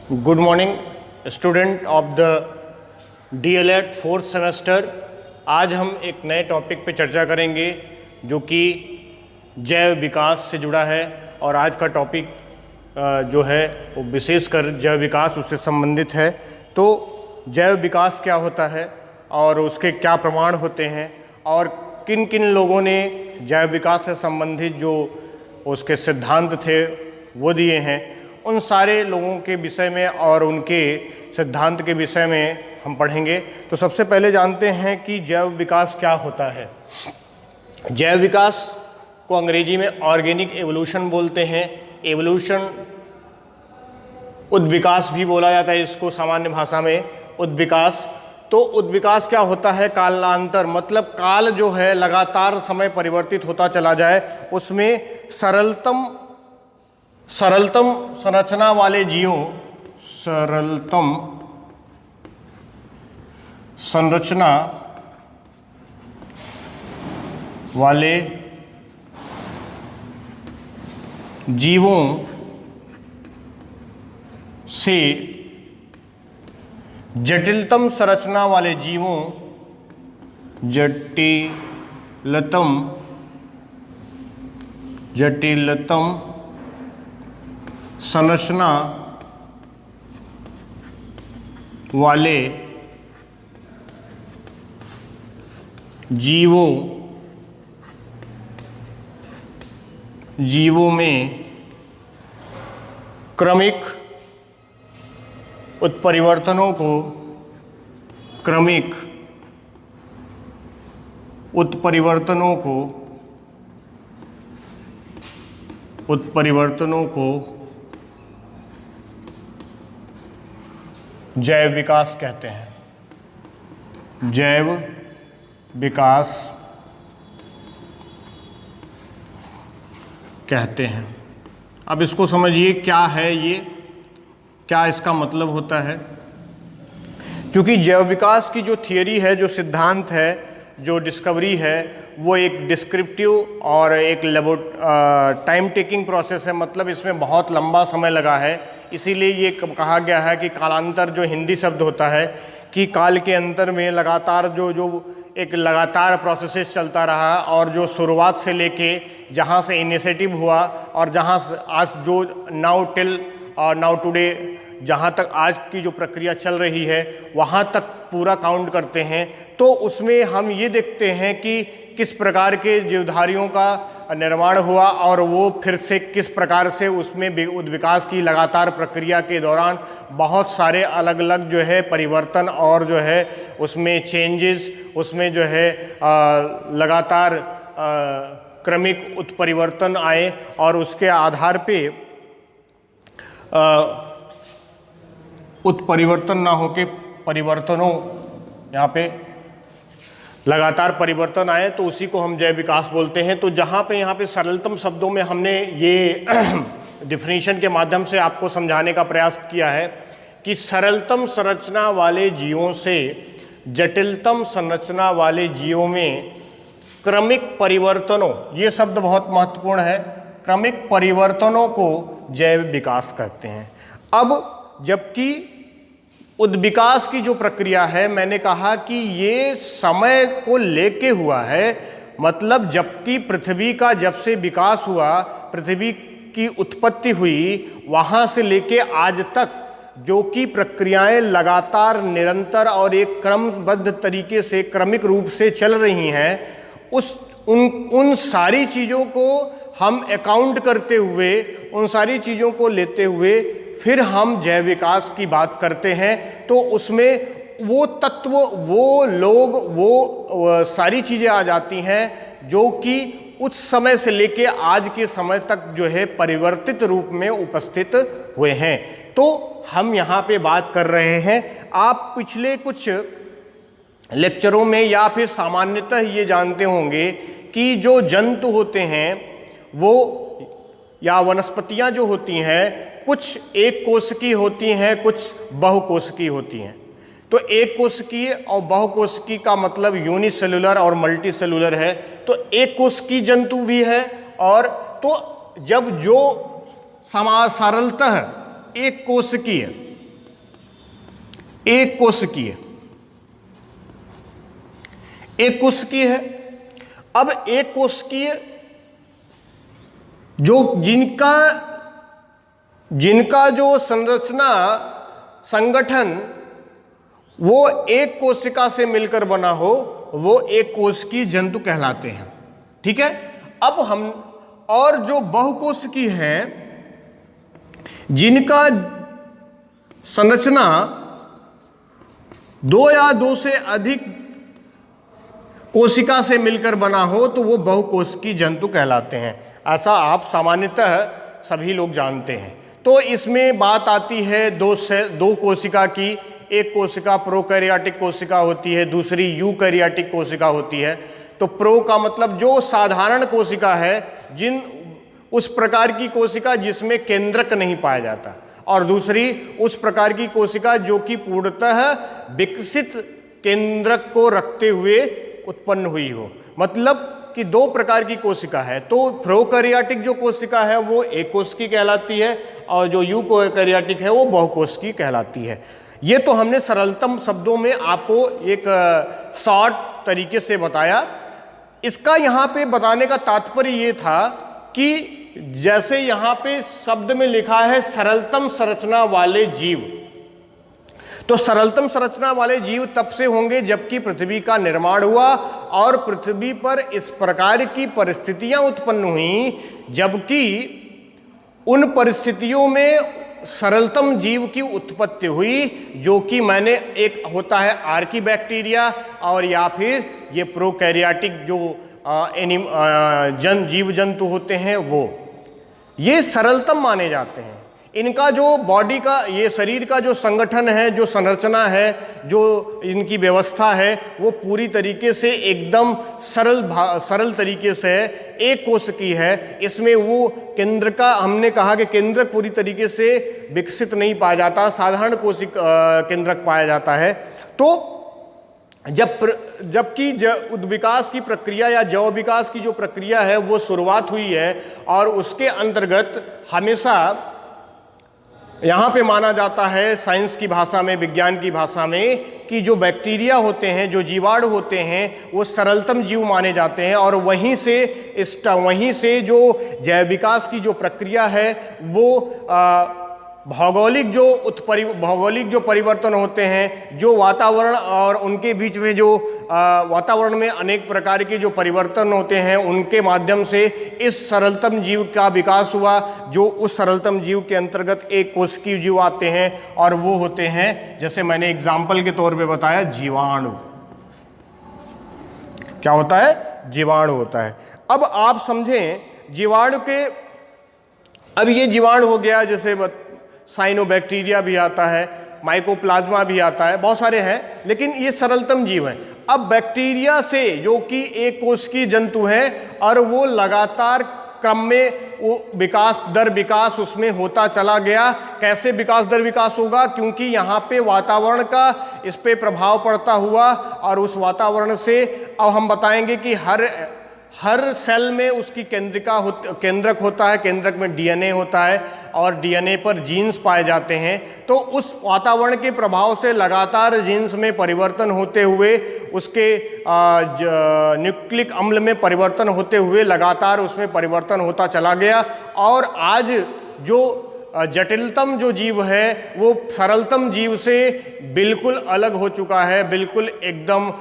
Good morning student of the DLED fourth semester. आज हम एक नए टॉपिक पे चर्चा करेंगे जो कि जैव विकास से जुड़ा है। और आज का टॉपिक जो है वो विशेषकर जैव विकास उससे संबंधित है। तो जैव विकास क्या होता है और उसके क्या प्रमाण होते हैं और किन किन लोगों ने जैव विकास से संबंधित जो उसके सिद्धांत थे वो दिए हैं, उन सारे लोगों के विषय में और उनके सिद्धांत के विषय में हम पढ़ेंगे। तो सबसे पहले जानते हैं कि जैव विकास क्या होता है। जैव विकास को अंग्रेजी में ऑर्गेनिक एवोल्यूशन बोलते हैं। एवोल्यूशन उद्विकास भी बोला जाता है इसको सामान्य भाषा में, उद्विकास। तो उद्विकास क्या होता है? कालांतर, मतलब काल जो है लगातार समय परिवर्तित होता चला जाए, उसमें सरलतम संरचना वाले जीवों, सरलतम संरचना वाले जीवों से जटिलतम संरचना वाले जीवों, जटिलतम संरचना वाले जीवों में क्रमिक उत्परिवर्तनों को जैव विकास कहते हैं। जैव विकास कहते हैं। अब इसको समझिए क्या है ये, क्या इसका मतलब होता है। क्योंकि जैव विकास की जो थियरी है, जो सिद्धांत है, जो डिस्कवरी है, वो एक डिस्क्रिप्टिव और एक टाइम टेकिंग प्रोसेस है। मतलब इसमें बहुत लंबा समय लगा है। इसीलिए ये कहा गया है कि कालांतर जो हिंदी शब्द होता है कि काल के अंतर में लगातार जो एक लगातार प्रोसेस चलता रहा और जो शुरुआत से लेके जहाँ से इनिशिएटिव हुआ और जहाँ से आज जो नाउ टुडे जहाँ तक आज की जो प्रक्रिया चल रही है वहाँ तक पूरा काउंट करते हैं। तो उसमें हम ये देखते हैं कि किस प्रकार के जीवधारियों का निर्माण हुआ और वो फिर से किस प्रकार से उसमें उद्विकास की लगातार प्रक्रिया के दौरान बहुत सारे अलग अलग जो है परिवर्तन और जो है उसमें चेंजेस, उसमें जो है लगातार क्रमिक उत्परिवर्तन आए और उसके आधार पे उत्परिवर्तन ना होके परिवर्तनों, यहाँ पे लगातार परिवर्तन आए, तो उसी को हम जैव विकास बोलते हैं। तो जहाँ पे यहाँ पे सरलतम शब्दों में हमने ये डिफिनीशन के माध्यम से आपको समझाने का प्रयास किया है कि सरलतम संरचना वाले जीवों से जटिलतम संरचना वाले जीवों में क्रमिक परिवर्तनों, ये शब्द बहुत महत्वपूर्ण है, क्रमिक परिवर्तनों को जैव विकास कहते हैं। अब जबकि उद्विकास की जो प्रक्रिया है, मैंने कहा कि ये समय को लेके हुआ है। मतलब जबकि पृथ्वी का जब से विकास हुआ, पृथ्वी की उत्पत्ति हुई, वहाँ से लेके आज तक जो कि प्रक्रियाएं लगातार निरंतर और एक क्रमबद्ध तरीके से क्रमिक रूप से चल रही हैं, उन सारी चीज़ों को हम अकाउंट करते हुए, उन सारी चीज़ों को लेते हुए फिर हम जैव विकास की बात करते हैं। तो उसमें वो तत्व, वो लोग, वो सारी चीज़ें आ जाती हैं जो कि उस समय से लेके आज के समय तक जो है परिवर्तित रूप में उपस्थित हुए हैं। तो हम यहाँ पे बात कर रहे हैं, आप पिछले कुछ लेक्चरों में या फिर सामान्यतः ये जानते होंगे कि जो जंतु होते हैं वो या वनस्पतियाँ जो होती हैं, कुछ एक कोशिकीय होती हैं, कुछ बहुकोशिकीय होती हैं। तो एक कोशिकीय और बहुकोशिकीय का मतलब यूनिसेलुलर और मल्टी सेलुलर है। तो एक कोशिकीय जंतु भी है और तो जब जो सरलतः एक कोशिकीय एक कोशिकीय, एक कोशिकीय है। अब एक कोशिकीय जो जिनका जो संरचना संगठन वो एक कोशिका से मिलकर बना हो, वो एक कोशिकीय जंतु कहलाते हैं। ठीक है। अब हम और जो बहुकोशिकीय है, जिनका संरचना दो या दो से अधिक कोशिका से मिलकर बना हो, तो वो बहुकोशिकीय जंतु कहलाते हैं। ऐसा आप सामान्यतः सभी लोग जानते हैं। तो इसमें बात आती है दो कोशिका की। एक कोशिका प्रोकैरियोटिक कोशिका होती है, दूसरी यूकैरियोटिक कोशिका होती है। तो प्रो का मतलब जो साधारण कोशिका है, उस प्रकार की कोशिका जिसमें केंद्रक नहीं पाया जाता, और दूसरी उस प्रकार की कोशिका जो कि पूर्णतः विकसित केंद्रक को रखते हुए उत्पन्न हुई हो। मतलब कि दो प्रकार की कोशिका है। तो प्रोकैरियोटिक जो कोशिका है वो एक कोशिकीय कहलाती है, और जो यूकैरियोटिक है वो बहुकोशिकीय कहलाती है। ये तो हमने सरलतम शब्दों में आपको एक शॉर्ट तरीके से बताया। इसका यहाँ पे बताने का तात्पर्य ये था कि जैसे यहाँ पे शब्द में लिखा है सरलतम संरचना वाले जीव, तो सरलतम संरचना वाले जीव तब से होंगे जबकि पृथ्वी का निर्माण हुआ और पृथ्वी पर इस प्रकार की परिस्थितियां उत्पन्न हुई, जबकि उन परिस्थितियों में सरलतम जीव की उत्पत्ति हुई, जो कि मैंने एक होता है आर्कीबैक्टीरिया, और या फिर ये प्रोकैरियोटिक जो जीव जंतु होते हैं वो, ये सरलतम माने जाते हैं। इनका जो बॉडी का, ये शरीर का जो संगठन है, जो संरचना है, जो इनकी व्यवस्था है, वो पूरी तरीके से एकदम सरल तरीके से है, एक कोशिकीय है। इसमें वो केंद्र का, हमने कहा कि केंद्रक पूरी तरीके से विकसित नहीं पाया जाता, साधारण केंद्रक पाया जाता है। तो जबकि उद्विकास की प्रक्रिया या जैव विकास की जो प्रक्रिया है वो शुरुआत हुई है, और उसके अंतर्गत हमेशा यहाँ पे माना जाता है साइंस की भाषा में, विज्ञान की भाषा में, कि जो बैक्टीरिया होते हैं, जो जीवाणु होते हैं, वो सरलतम जीव माने जाते हैं। और वहीं से जो जैव विकास की जो प्रक्रिया है वो भौगोलिक जो परिवर्तन होते हैं, जो वातावरण और उनके बीच में जो वातावरण में अनेक प्रकार के जो परिवर्तन होते हैं, उनके माध्यम से इस सरलतम जीव का विकास हुआ, जो उस सरलतम जीव के अंतर्गत एक कोशिकीय जीव आते हैं, और वो होते हैं, जैसे मैंने एग्जाम्पल के तौर पे बताया, जीवाणु। क्या होता है? जीवाणु होता है। अब आप समझें जीवाणु के, अब ये जीवाणु हो गया, जैसे साइनोबैक्टीरिया भी आता है, माइकोप्लाज्मा भी आता है, बहुत सारे हैं, लेकिन ये सरलतम जीव हैं। अब बैक्टीरिया से, जो कि एक कोशिकीय जंतु हैं, और वो लगातार क्रम में वो विकास उसमें होता चला गया। कैसे विकास दर विकास होगा? क्योंकि यहाँ पे वातावरण का इस पे प्रभाव पड़ता हुआ, और उस वातावरण से अब हम बताएंगे कि हर सेल में उसकी केंद्रक होता है, केंद्रक में डीएनए होता है, और डीएनए पर जीन्स पाए जाते हैं। तो उस वातावरण के प्रभाव से लगातार जीन्स में परिवर्तन होते हुए, उसके न्यूक्लिक अम्ल में परिवर्तन होते हुए लगातार उसमें परिवर्तन होता चला गया। और आज जो जटिलतम जो जीव है वो सरलतम जीव से बिल्कुल अलग हो चुका है, बिल्कुल एकदम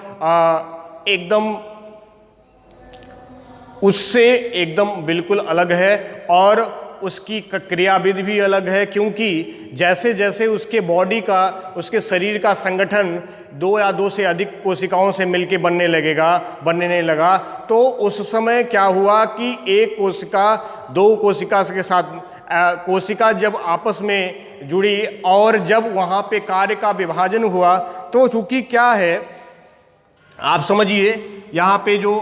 उससे एकदम बिल्कुल अलग है, और उसकी क्रियाविधि भी अलग है। क्योंकि जैसे जैसे उसके बॉडी का, उसके शरीर का संगठन दो या दो से अधिक कोशिकाओं से मिलके बनने लगा, तो उस समय क्या हुआ कि एक कोशिका दो कोशिका के साथ, कोशिका जब आपस में जुड़ी और जब वहाँ पे कार्य का विभाजन हुआ, तो चूंकि क्या है, आप समझिए यहाँ पे जो,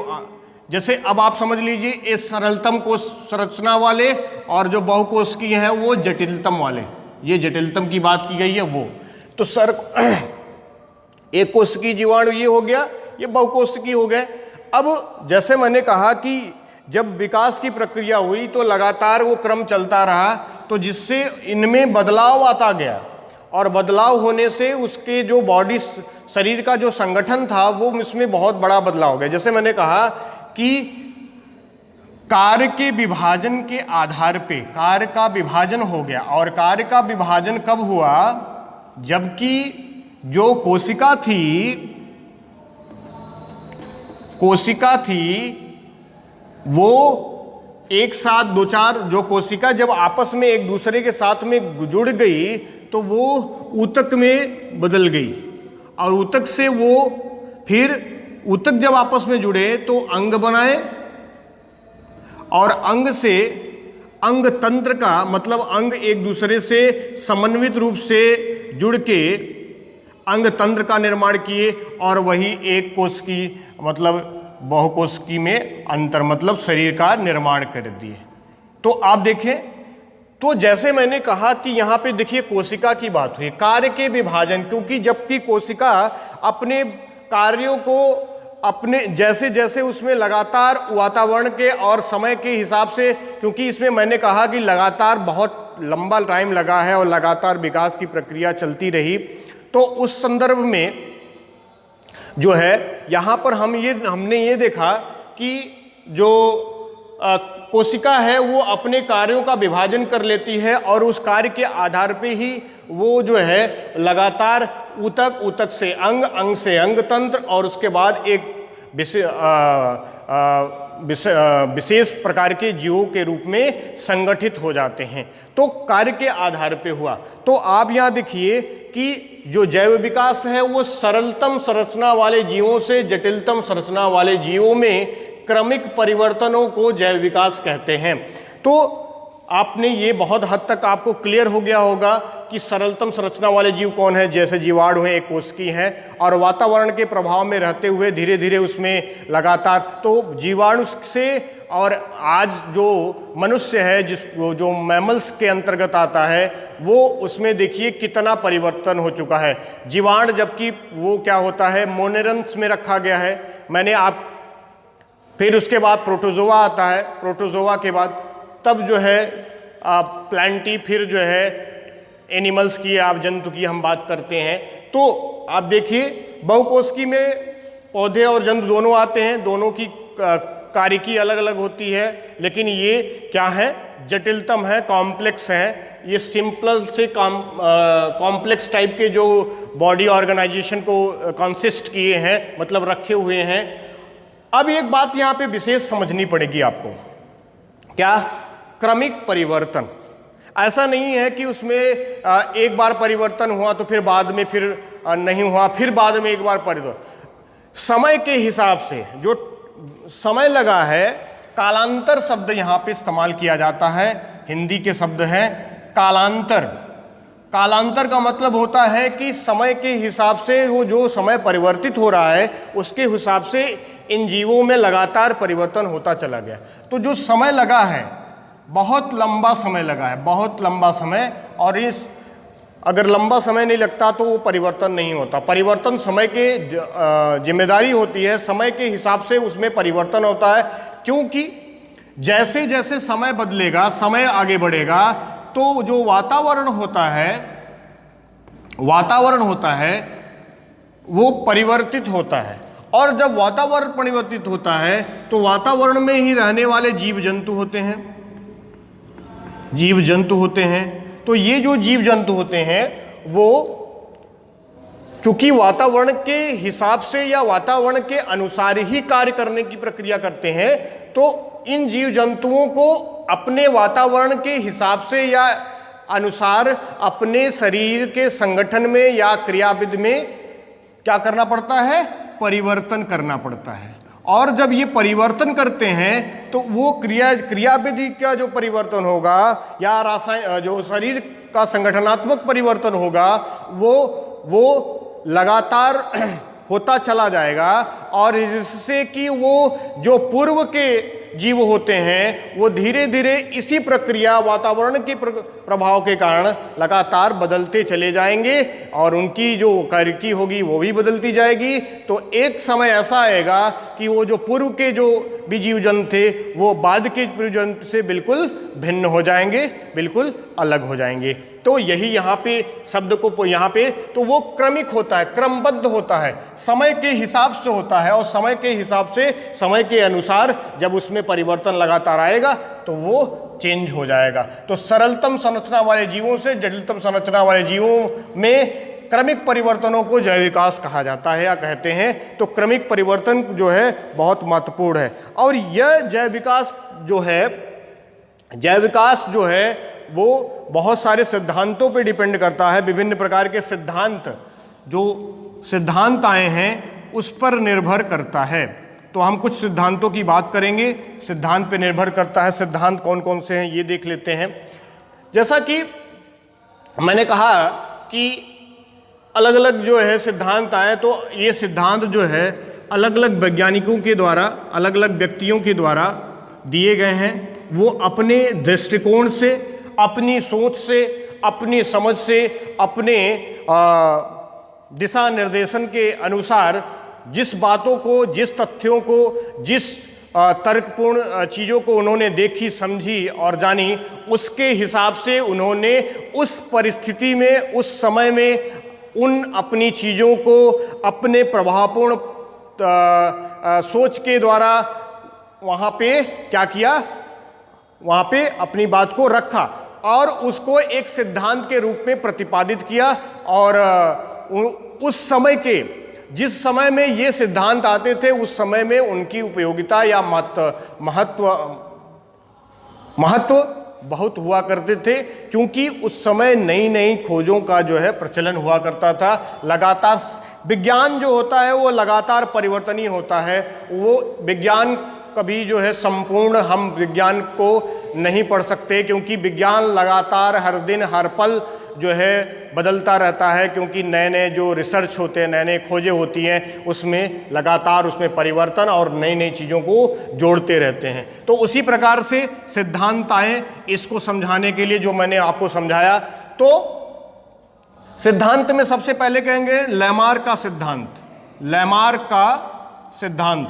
जैसे अब आप समझ लीजिए, इस सरलतम कोश संरचना वाले और जो बहुकोशिकीय हैं वो जटिलतम वाले, ये जटिलतम की बात की गई है वो। तो एक कोशिकीय जीवाणु ये हो गया, ये बहुकोशिकीय हो गए। अब जैसे मैंने कहा कि जब विकास की प्रक्रिया हुई तो लगातार वो क्रम चलता रहा, तो जिससे इनमें बदलाव आता गया, और बदलाव होने से उसके जो बॉडी शरीर का जो संगठन था वो इसमें बहुत बड़ा बदलाव हो गया। जैसे मैंने कहा कि कार्य के विभाजन के आधार पे कार्य का विभाजन हो गया, और कार्य का विभाजन कब हुआ, जबकि जो कोशिका थी वो एक साथ दो चार जो कोशिका जब आपस में एक दूसरे के साथ में जुड़ गई तो वो ऊतक में बदल गई, और ऊतक से वो फिर ऊतक जब आपस में जुड़े तो अंग बनाए, और अंग से अंग तंत्र का मतलब अंग एक दूसरे से समन्वित रूप से जुड़ के अंग तंत्र का निर्माण किए, और वही एक कोश की मतलब बहुकोशिकी में अंतर मतलब शरीर का निर्माण कर दिए। तो आप देखें, तो जैसे मैंने कहा कि यहाँ पे देखिए कोशिका की बात हुई, कार्य के विभाजन, क्योंकि जबकि कोशिका अपने कार्यों को अपने जैसे जैसे उसमें लगातार वातावरण के और समय के हिसाब से, क्योंकि इसमें मैंने कहा कि लगातार बहुत लंबा टाइम लगा है और लगातार विकास की प्रक्रिया चलती रही, तो उस संदर्भ में जो है यहाँ पर हमने ये देखा कि जो कोशिका है वो अपने कार्यों का विभाजन कर लेती है, और उस कार्य के आधार पे ही वो जो है लगातार ऊतक, ऊतक से अंग, अंग से अंग तंत्र, और उसके बाद एक विशेष प्रकार के जीवों के रूप में संगठित हो जाते हैं। तो कार्य के आधार पे हुआ। तो आप यहाँ देखिए कि जो जैव विकास है वो सरलतम संरचना वाले जीवों से जटिलतम संरचना वाले जीवों में क्रमिक परिवर्तनों को जैव विकास कहते हैं। तो आपने ये बहुत हद तक आपको क्लियर हो गया होगा कि सरलतम संरचना वाले जीव कौन है, जैसे जीवाणु है, एक कोशिकी है, और वातावरण के प्रभाव में रहते हुए धीरे धीरे उसमें लगातार, तो जीवाणु से, और आज जो मनुष्य है जो मैमल्स के अंतर्गत आता है वो उसमें देखिए कितना परिवर्तन हो चुका है। जीवाणु जबकि वो क्या होता है, मोनेरन्स में रखा गया है, फिर उसके बाद प्रोटोजोआ आता है, प्रोटोजोआ के बाद तब जो है प्लांटी, फिर जो है एनिमल्स की, आप जंतु की हम बात करते हैं। तो आप देखिए बहुकोशिकी में पौधे और जंतु दोनों आते हैं, दोनों की कार्यकी अलग अलग होती है, लेकिन ये क्या है, जटिलतम है, कॉम्प्लेक्स है। ये सिंपल से कॉम्प्लेक्स टाइप के जो बॉडी ऑर्गेनाइजेशन को कंसिस्ट किए हैं, मतलब रखे हुए हैं। अब एक बात यहाँ पे विशेष समझनी पड़ेगी आपको, क्या, क्रमिक परिवर्तन। ऐसा नहीं है कि उसमें एक बार परिवर्तन हुआ तो फिर बाद में फिर नहीं हुआ, फिर बाद में एक बार परिवर्तन। समय के हिसाब से जो समय लगा है, कालांतर शब्द यहाँ पे इस्तेमाल किया जाता है। हिंदी के शब्द है कालांतर। कालांतर का मतलब होता है कि समय के हिसाब से वो जो समय परिवर्तित हो रहा है उसके हिसाब से इन जीवों में लगातार परिवर्तन होता चला गया। तो जो समय लगा है, बहुत लंबा समय लगा है, बहुत लंबा समय, और इस अगर लंबा समय नहीं लगता तो वो परिवर्तन नहीं होता। परिवर्तन समय के जिम्मेदारी होती है, समय के हिसाब से उसमें परिवर्तन होता है, क्योंकि जैसे जैसे समय बदलेगा, समय आगे बढ़ेगा, तो जो वातावरण होता है वो परिवर्तित होता है, और जब वातावरण परिवर्तित होता है तो वातावरण में ही रहने वाले जीव जंतु होते हैं। तो ये जो जीव जंतु होते हैं वो क्योंकि वातावरण के हिसाब से या वातावरण के अनुसार ही कार्य करने की प्रक्रिया करते हैं, तो इन जीव जंतुओं को अपने वातावरण के हिसाब से या अनुसार अपने शरीर के संगठन में या क्रियाविध में क्या करना पड़ता है, परिवर्तन करना पड़ता है। और जब ये परिवर्तन करते हैं तो वो क्रियाविधि का जो परिवर्तन होगा या रासायनिक जो शरीर का संगठनात्मक परिवर्तन होगा वो लगातार होता चला जाएगा, और इससे कि वो जो पूर्व के जीव होते हैं वो धीरे धीरे इसी प्रक्रिया वातावरण के प्रभाव के कारण लगातार बदलते चले जाएंगे, और उनकी जो कार्यकी होगी वो भी बदलती जाएगी। तो एक समय ऐसा आएगा कि वो जो पूर्व के जो भी जीव जंतु थे वो बाद के जीव जंतु से बिल्कुल भिन्न हो जाएंगे, बिल्कुल अलग हो जाएंगे। तो यही यहाँ पे शब्द को यहाँ पे तो वो क्रमिक होता है, क्रमबद्ध होता है, समय के हिसाब से होता है, और समय के हिसाब से समय के अनुसार जब उसमें परिवर्तन लगातार आएगा तो वो चेंज हो जाएगा। तो सरलतम संरचना वाले जीवों से जटिलतम संरचना वाले जीवों में क्रमिक परिवर्तनों को जैव विकास कहा जाता है या कहते हैं। तो क्रमिक परिवर्तन जो है बहुत महत्वपूर्ण है। और यह जैव विकास जो है वो बहुत सारे सिद्धांतों पे डिपेंड करता है। विभिन्न प्रकार के सिद्धांत आए हैं उस पर निर्भर करता है। तो हम कुछ सिद्धांतों की बात करेंगे, सिद्धांत पे निर्भर करता है। सिद्धांत कौन कौन से हैं ये देख लेते हैं। जैसा कि मैंने कहा कि अलग अलग जो है सिद्धांत आए, तो ये सिद्धांत जो है अलग अलग वैज्ञानिकों के द्वारा, अलग अलग व्यक्तियों के द्वारा दिए गए हैं। वो अपने दृष्टिकोण से, अपनी सोच से, अपनी समझ से, अपने दिशा निर्देशन के अनुसार जिस बातों को, जिस तथ्यों को, जिस तर्कपूर्ण चीज़ों को उन्होंने देखी, समझी और जानी, उसके हिसाब से उन्होंने उस परिस्थिति में, उस समय में उन अपनी चीज़ों को अपने प्रभावपूर्ण सोच के द्वारा वहाँ पे क्या किया, वहाँ पे अपनी बात को रखा और उसको एक सिद्धांत के रूप में प्रतिपादित किया। और उस समय के, जिस समय में ये सिद्धांत आते थे उस समय में उनकी उपयोगिता या महत्व बहुत हुआ करते थे, क्योंकि उस समय नई नई खोजों का जो है प्रचलन हुआ करता था। लगातार विज्ञान जो होता है वो लगातार परिवर्तनीय होता है। वो विज्ञान कभी जो है संपूर्ण, हम विज्ञान को नहीं पढ़ सकते, क्योंकि विज्ञान लगातार हर दिन हर पल जो है बदलता रहता है, क्योंकि नए नए जो रिसर्च होते हैं, नए नए खोजें होती हैं, उसमें लगातार उसमें परिवर्तन और नई नई चीज़ों को जोड़ते रहते हैं। तो उसी प्रकार से सिद्धांत आए इसको समझाने के लिए, जो मैंने आपको समझाया। तो सिद्धांत में सबसे पहले कहेंगे लैमार्क का सिद्धांत। लैमार्क का सिद्धांत,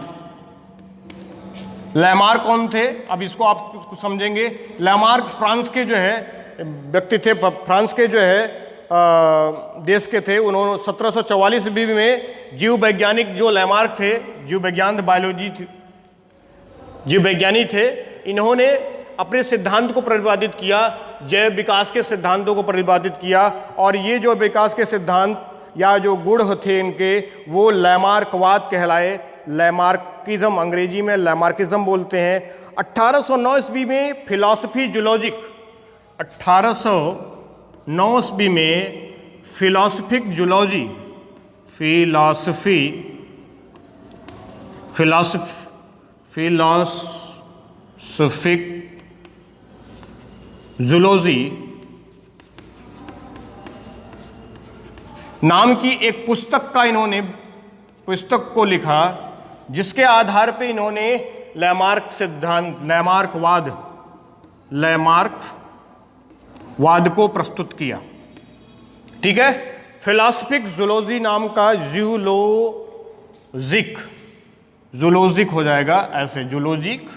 लैमार्क कौन थे, अब इसको आप समझेंगे। लैमार्क फ्रांस के जो है व्यक्ति थे, फ्रांस के जो है देश के थे। उन्होंने 1744 ईस्वी में जीव वैज्ञानिक जो लैमार्क थे, जीव विज्ञान बायोलॉजी थे, जीव वैज्ञानी थे, इन्होंने अपने सिद्धांत को प्रतिपादित किया, जैव विकास के सिद्धांतों को प्रतिपादित किया। और ये जो विकास के सिद्धांत या जो गुण थे इनके, वो लैमार्कवाद कहलाए। लैमार्किज्म, अंग्रेजी में लैमार्किज्म बोलते हैं। 1809 ईस्वी में फिलॉसफी जूलॉजिक, 1809 ईस्वी में फिलॉसफिक जूलॉजी, फिलॉसफिक जूलॉजी नाम की एक पुस्तक को लिखा, जिसके आधार पे इन्होंने लैमार्क सिद्धांत, लैमार्कवाद को प्रस्तुत किया। ठीक है, फिलॉसफिक जूलॉजी नाम का, जूलॉजिक हो जाएगा ऐसे, जूलॉजिक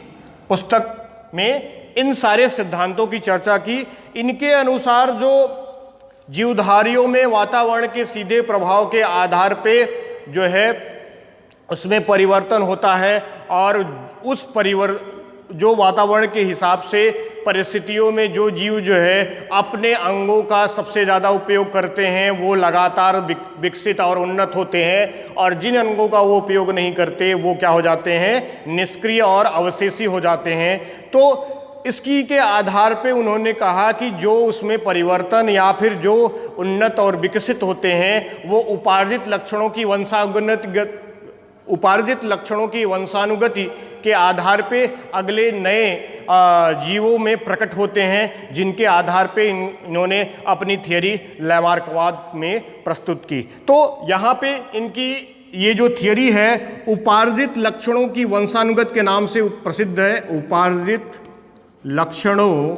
पुस्तक में इन सारे सिद्धांतों की चर्चा की। इनके अनुसार जो जीवधारियों में वातावरण के सीधे प्रभाव के आधार पे जो है उसमें परिवर्तन होता है, और उस जो वातावरण के हिसाब से परिस्थितियों में जो जीव जो है अपने अंगों का सबसे ज़्यादा उपयोग करते हैं वो लगातार विकसित और उन्नत होते हैं, और जिन अंगों का वो उपयोग नहीं करते वो क्या हो जाते हैं, निष्क्रिय और अवशेषी हो जाते हैं। तो इसकी के आधार पे उन्होंने कहा कि जो उसमें परिवर्तन या फिर जो उन्नत और विकसित होते हैं वो उपार्जित लक्षणों की वंशानुगति के आधार पे अगले नए जीवों में प्रकट होते हैं, जिनके आधार पे इन्होंने अपनी थियरी लैमार्कवाद में प्रस्तुत की। तो यहाँ पे इनकी ये जो थियरी है उपार्जित लक्षणों की वंशानुगत के नाम से प्रसिद्ध है। उपार्जित लक्षणों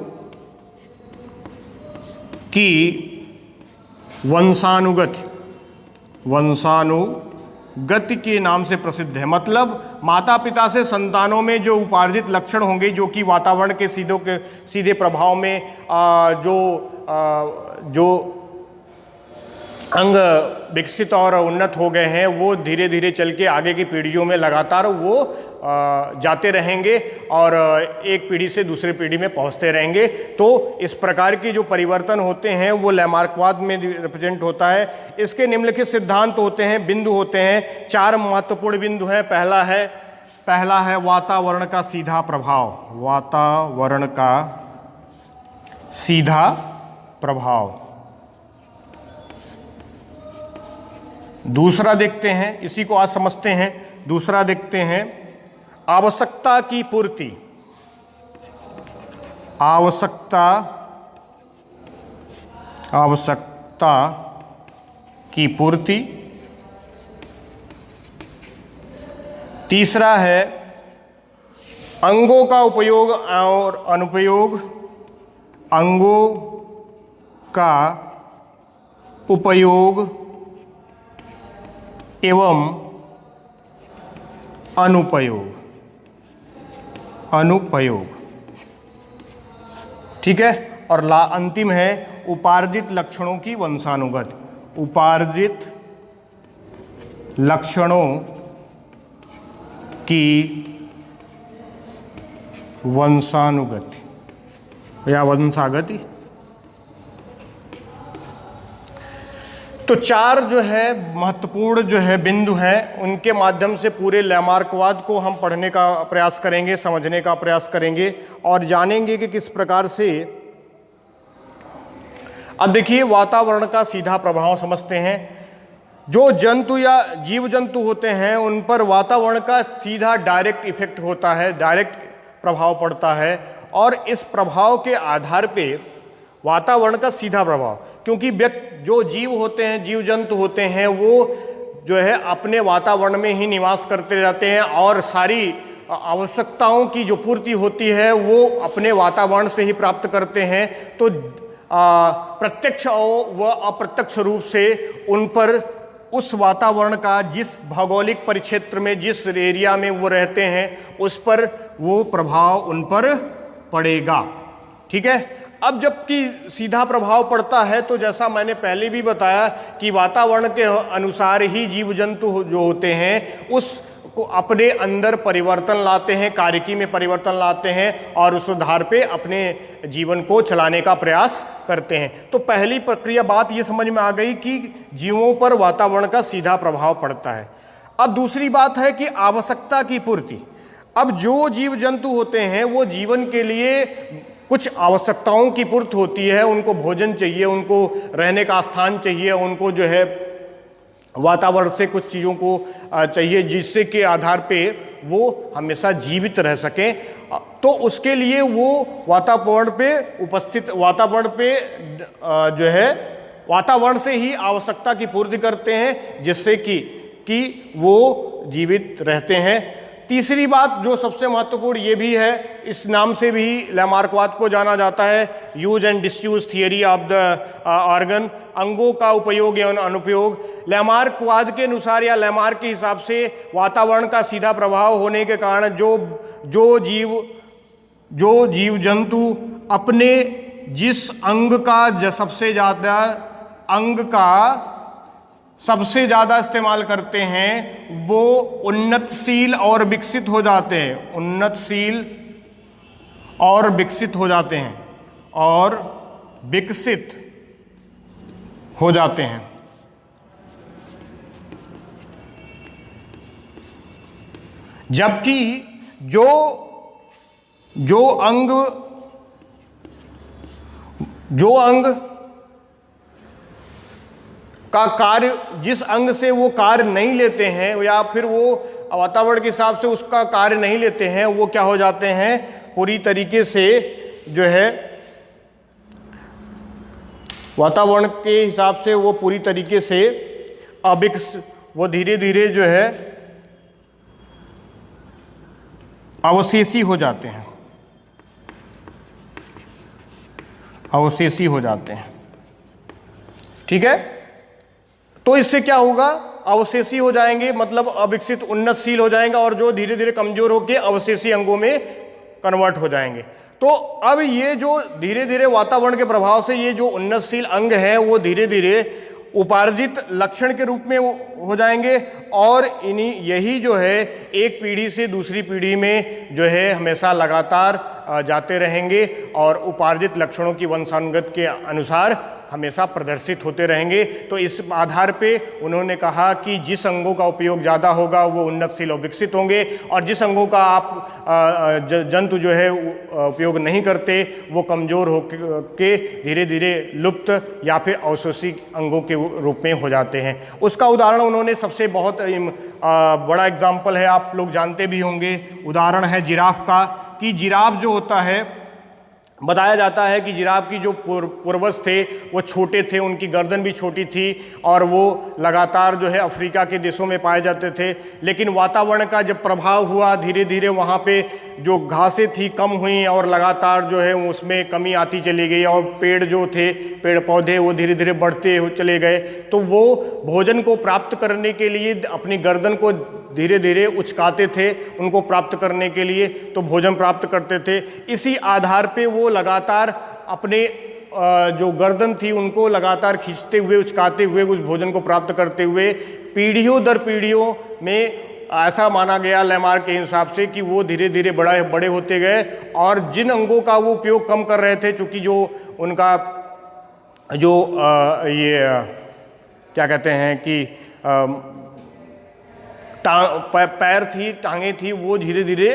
की वंशानुगति गति के नाम से प्रसिद्ध है। मतलब माता पिता से संतानों में जो उपार्जित लक्षण होंगे, जो कि वातावरण के सीधे प्रभाव में जो अंग विकसित और उन्नत हो गए हैं, वो धीरे धीरे चल के आगे की पीढ़ियों में लगातार वो जाते रहेंगे और एक पीढ़ी से दूसरी पीढ़ी में पहुंचते रहेंगे। तो इस प्रकार के जो परिवर्तन होते हैं वो लैमार्कवाद में रिप्रेजेंट होता है। इसके निम्नलिखित सिद्धांत होते हैं, बिंदु होते हैं, 4 महत्वपूर्ण बिंदु हैं। पहला है वातावरण का सीधा प्रभाव, वातावरण का सीधा प्रभाव। दूसरा देखते हैं, इसी को आज समझते हैं। दूसरा देखते हैं आवश्यकता की पूर्ति, आवश्यकता की पूर्ति। तीसरा है अंगों का उपयोग और अनुपयोग, अंगों का उपयोग एवं अनुपयोग। ठीक है। और अंतिम है उपार्जित लक्षणों की वंशानुगत, उपार्जित लक्षणों की वंशानुगति या वंशागति। तो 4 जो है महत्वपूर्ण जो है बिंदु हैं, उनके माध्यम से पूरे लैमार्कवाद को हम पढ़ने का प्रयास करेंगे, समझने का प्रयास करेंगे और जानेंगे कि किस प्रकार से। अब देखिए वातावरण का सीधा प्रभाव समझते हैं। जो जंतु या जीव जंतु होते हैं उन पर वातावरण का सीधा डायरेक्ट इफेक्ट होता है, डायरेक्ट प्रभाव पड़ता है। और इस प्रभाव के आधार पे वातावरण का सीधा प्रभाव, क्योंकि जो जीव होते हैं, जीव जंतु होते हैं, वो जो है अपने वातावरण में ही निवास करते रहते हैं और सारी आवश्यकताओं की जो पूर्ति होती है वो अपने वातावरण से ही प्राप्त करते हैं। तो प्रत्यक्ष व अप्रत्यक्ष रूप से उन पर उस वातावरण का, जिस भौगोलिक परिक्षेत्र में, जिस एरिया में वो रहते हैं, उस पर वो प्रभाव उन पर पड़ेगा। ठीक है। अब जबकि सीधा प्रभाव पड़ता है तो जैसा मैंने पहले भी बताया कि वातावरण के अनुसार ही जीव जंतु जो होते हैं उसको अपने अंदर परिवर्तन लाते हैं, कार्यकी में परिवर्तन लाते हैं और उस आधार पे अपने जीवन को चलाने का प्रयास करते हैं। तो पहली प्रक्रिया बात ये समझ में आ गई कि जीवों पर वातावरण का सीधा प्रभाव पड़ता है। अब दूसरी बात है कि आवश्यकता की पूर्ति। अब जो जीव जंतु होते हैं वो जीवन के लिए कुछ आवश्यकताओं की पूर्ति होती है, उनको भोजन चाहिए, उनको रहने का स्थान चाहिए, उनको जो है वातावरण से कुछ चीज़ों को चाहिए जिससे के आधार पे वो हमेशा जीवित रह सकें। तो उसके लिए वो वातावरण पे जो है वातावरण से ही आवश्यकता की पूर्ति करते हैं जिससे कि वो जीवित रहते हैं। तीसरी बात जो सबसे महत्वपूर्ण ये भी है, इस नाम से भी लैमार्कवाद को जाना जाता है, use and disuse theory of the organ, अंगों का उपयोग एवं अनुपयोग। लैमार्कवाद के अनुसार या लैमार्क के हिसाब से वातावरण का सीधा प्रभाव होने के कारण जो जीव जंतु अपने जिस अंग का सबसे ज़्यादा इस्तेमाल करते हैं वो उन्नतशील और विकसित हो जाते हैं, उन्नतशील और विकसित हो जाते हैं और विकसित हो जाते हैं। जबकि जो अंग का कार्य, जिस अंग से वो कार्य नहीं लेते हैं या फिर वो वातावरण के हिसाब से उसका कार्य नहीं लेते हैं, वो क्या हो जाते हैं, पूरी तरीके से जो है वातावरण के हिसाब से वो पूरी तरीके से वो धीरे धीरे जो है अवशेषी हो जाते हैं, अवशेषी हो जाते हैं। ठीक है। तो इससे क्या होगा अवशेषी हो जाएंगे, मतलब अविकसित उन्नतशील हो जाएंगे, और जो धीरे धीरे कमजोर होकर अवशेषी अंगों में कन्वर्ट हो जाएंगे। तो अब ये जो धीरे धीरे वातावरण के प्रभाव से ये जो उन्नतशील अंग है वो धीरे धीरे उपार्जित लक्षण के रूप में हो जाएंगे, और इन्हीं यही जो है एक पीढ़ी से दूसरी पीढ़ी में जो है हमेशा लगातार जाते रहेंगे और उपार्जित लक्षणों की वंशानुगत के अनुसार हमेशा प्रदर्शित होते रहेंगे। तो इस आधार पे उन्होंने कहा कि जिस अंगों का उपयोग ज़्यादा होगा वो उन्नतशील और विकसित होंगे, और जिस अंगों का आप जंतु जो है उपयोग नहीं करते वो कमज़ोर हो के धीरे धीरे लुप्त या फिर अवशोषी अंगों के रूप में हो जाते हैं। उसका उदाहरण उन्होंने सबसे बहुत बड़ा एग्जाम्पल है, आप लोग जानते भी होंगे, उदाहरण है जिराफ का, कि जिराफ जो होता है, बताया जाता है कि जिराफ की जो पूर्वज थे वो छोटे थे, उनकी गर्दन भी छोटी थी, और वो लगातार जो है अफ्रीका के देशों में पाए जाते थे। लेकिन वातावरण का जब प्रभाव हुआ, धीरे धीरे वहाँ पे जो घासें थी कम हुई और लगातार जो है उसमें कमी आती चली गई, और पेड़ जो थे, पेड़ पौधे वो धीरे धीरे बढ़ते चले गए। तो वो भोजन को प्राप्त करने के लिए अपनी गर्दन को धीरे धीरे उचकाते थे उनको प्राप्त करने के लिए, तो भोजन प्राप्त करते थे। इसी आधार पे वो लगातार अपने जो गर्दन थी उनको लगातार खींचते हुए, उचकाते हुए उस भोजन को प्राप्त करते हुए पीढ़ियों दर पीढ़ियों में ऐसा माना गया लैमार्क के हिसाब से कि वो धीरे धीरे बड़े होते गए, और जिन अंगों का वो उपयोग कम कर रहे थे, चूँकि जो उनका जो ये क्या कहते हैं कि पैर थी, टांगें थी, वो धीरे धीरे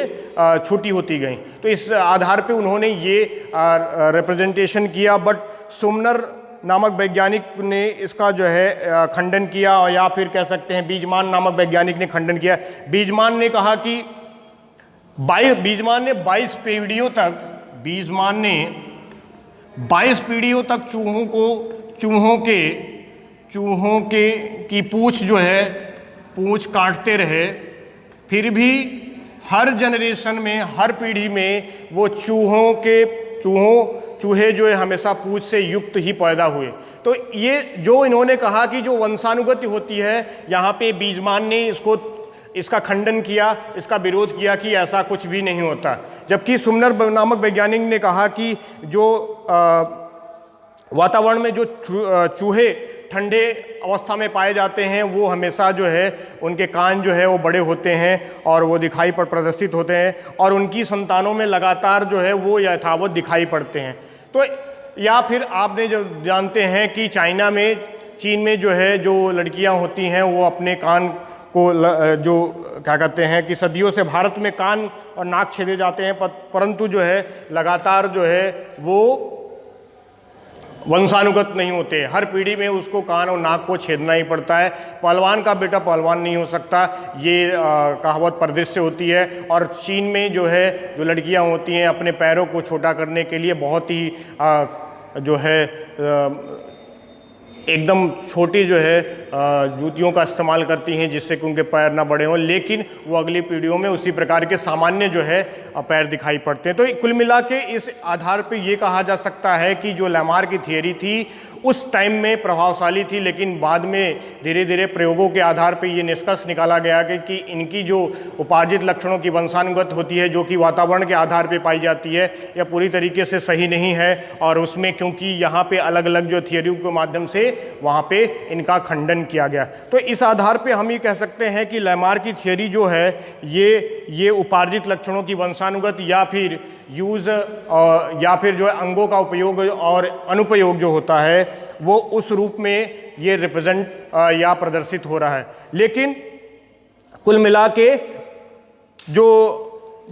छोटी होती गईं। तो इस आधार पे उन्होंने ये रिप्रेजेंटेशन किया, बट सुमनर नामक वैज्ञानिक ने इसका जो है खंडन किया, या फिर कह सकते हैं बीजमान नामक वैज्ञानिक ने खंडन किया। बीजमान ने कहा कि बीजमान ने 22 पीढ़ियों तक चूहों की पूंछ जो है पूंछ काटते रहे, फिर भी हर जनरेशन में, हर पीढ़ी में वो चूहे जो है हमेशा पूंछ से युक्त ही पैदा हुए। तो ये जो इन्होंने कहा कि जो वंशानुगति होती है, यहाँ पे बीजमान ने इसका खंडन किया, इसका विरोध किया कि ऐसा कुछ भी नहीं होता। जबकि सुमनर नामक वैज्ञानिक ने कहा कि जो वातावरण में जो चूहे ठंडे अवस्था में पाए जाते हैं वो हमेशा जो है उनके कान जो है वो बड़े होते हैं और वो दिखाई पर प्रदर्शित होते हैं, और उनकी संतानों में लगातार जो है वो यथावत दिखाई पड़ते हैं। तो या फिर आपने जो जानते हैं कि चीन में जो है जो लड़कियां होती हैं वो अपने कान को जो क्या कहते हैं कि सदियों से भारत में कान और नाक छेदे जाते हैं, परंतु जो है लगातार जो है वो वंशानुगत नहीं होते। हर पीढ़ी में उसको कान और नाक को छेदना ही पड़ता है। पहलवान का बेटा पहलवान नहीं हो सकता, ये कहावत परिदृश्य होती है। और चीन में जो है जो लड़कियां होती हैं अपने पैरों को छोटा करने के लिए बहुत ही जो है एकदम छोटी जो है जूतियों का इस्तेमाल करती हैं जिससे कि उनके पैर ना बड़े हों, लेकिन वो अगली पीढ़ियों में उसी प्रकार के सामान्य जो है पैर दिखाई पड़ते हैं। तो कुल मिला के इस आधार पे ये कहा जा सकता है कि जो लैमार्क की थियरी थी उस टाइम में प्रभावशाली थी, लेकिन बाद में धीरे धीरे प्रयोगों के आधार पे ये निष्कर्ष निकाला गया कि इनकी जो उपार्जित लक्षणों की वंशानुगत होती है जो कि वातावरण के आधार पे पाई जाती है, यह पूरी तरीके से सही नहीं है। और उसमें क्योंकि यहाँ पे अलग अलग जो थियरी के माध्यम से वहाँ पे इनका खंडन किया गया, तो इस आधार पे हम ये कह सकते हैं कि लैमार्क की थियरी जो है ये उपार्जित लक्षणों की वंशानुगत या फिर यूज़ या फिर जो है अंगों का उपयोग और अनुपयोग जो होता है वो उस रूप में ये रिप्रेजेंट या प्रदर्शित हो रहा है। लेकिन कुल मिला के जो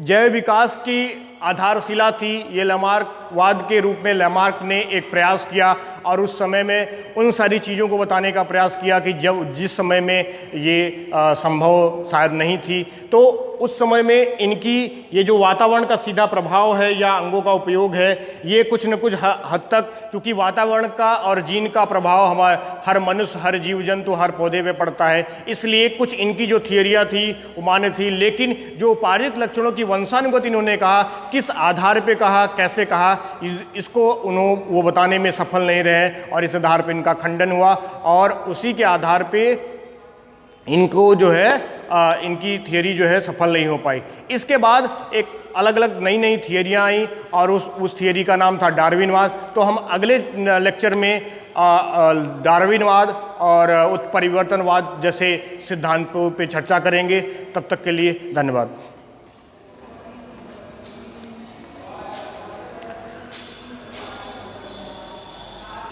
जैव विकास की आधारशिला थी, ये लैमार्कवाद के रूप में लैमार्क ने एक प्रयास किया और उस समय में उन सारी चीज़ों को बताने का प्रयास किया कि जिस समय में ये संभव शायद नहीं थी, तो उस समय में इनकी ये जो वातावरण का सीधा प्रभाव है या अंगों का उपयोग है, ये कुछ न कुछ हद तक, चूँकि वातावरण का और जीन का प्रभाव हमारे हर मनुष्य, हर जीव जंतु, हर पौधे पे पड़ता है, इसलिए कुछ इनकी जो थियरियाँ थी वो मान्य थी। लेकिन जो उपार्जित लक्षणों की वंशानुगत इन्होंने कहा, किस आधार पे कहा, कैसे कहा, इसको वो बताने में सफल नहीं रहे और इस आधार पे इनका खंडन हुआ। और उसी के आधार पे इनको जो है इनकी थियरी जो है सफल नहीं हो पाई। इसके बाद एक अलग अलग नई नई थियरियाँ आई और उस थियरी का नाम था डार्विनवाद। तो हम अगले लेक्चर में डार्विनवाद और उत्परिवर्तनवाद जैसे सिद्धांतों पे चर्चा करेंगे। तब तक के लिए धन्यवाद।